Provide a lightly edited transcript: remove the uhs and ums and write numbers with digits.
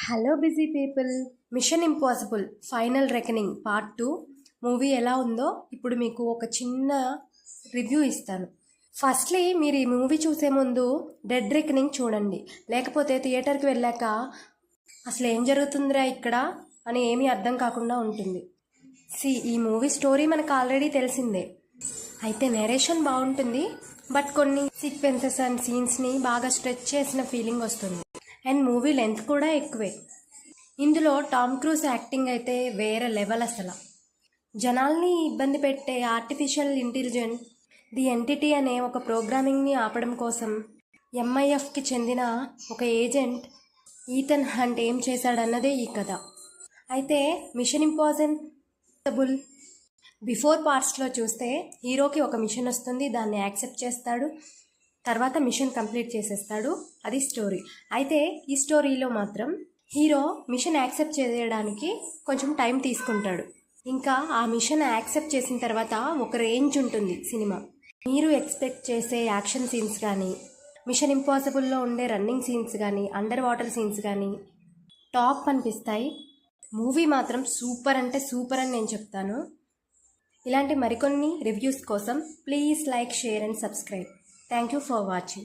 Hello busy people. Mission Impossible Final Reckoning part 2 movie ఎలా ఉందో ఇప్పుడు మీకు ఒక చిన్న రివ్యూ ఇస్తాను. ఫస్ట్లీ మీరు ఈ మూవీ చూసే ముందు డెడ్ రెకనింగ్ చూడండి, లేకపోతే థియేటర్కి వెళ్ళాక అసలు ఏం జరుగుతుందిరా ఇక్కడ అని ఏమీ అర్థం కాకుండా ఉంటుంది. ఈ మూవీ స్టోరీ మనకు ఆల్రెడీ తెలిసిందే, అయితే నెరేషన్ బాగుంటుంది, బట్ కొన్ని సీక్వెన్సెస్ అండ్ సీన్స్ని బాగా స్ట్రెచ్ చేసిన ఫీలింగ్ వస్తుంది. అండ్ మూవీ లెంత్ కూడా ఎక్కువే. ఇందులో టామ్ క్రూజ్ యాక్టింగ్ అయితే వేరే లెవెల్. అసలు జనాల్ని ఇబ్బంది పెట్టే ఆర్టిఫిషియల్ ఇంటెలిజెంట్ ది ఎంటిటీ అనే ఒక ప్రోగ్రామింగ్ని ఆపడం కోసం MI5కి చెందిన ఒక ఏజెంట్ ఈథన్ హంట్ ఏం చేశాడన్నదే ఈ కథ. అయితే మిషన్ ఇంపాసిబుల్ బిఫోర్ పార్ట్స్లో చూస్తే హీరోకి ఒక మిషన్ వస్తుంది, దాన్ని యాక్సెప్ట్ చేస్తాడు, తర్వాత మిషన్ కంప్లీట్ చేసేస్తాడు, అది స్టోరీ. అయితే ఈ స్టోరీలో మాత్రం హీరో మిషన్ యాక్సెప్ట్ చేయడానికి కొంచెం టైం తీసుకుంటాడు. ఇంకా ఆ మిషన్ యాక్సెప్ట్ చేసిన తర్వాత ఒక రేంజ్ ఉంటుంది సినిమా. మీరు ఎక్స్పెక్ట్ చేసే యాక్షన్ సీన్స్ కానీ, మిషన్ ఇంపాసిబుల్లో ఉండే రన్నింగ్ సీన్స్ కానీ, అండర్ వాటర్ సీన్స్ కానీ టాప్ అనిపిస్తాయి. మూవీ మాత్రం సూపర్ అంటే సూపర్ అని నేను చెప్తాను. ఇలాంటి మరికొన్ని రివ్యూస్ కోసం please like, share and subscribe. Thank you for watching.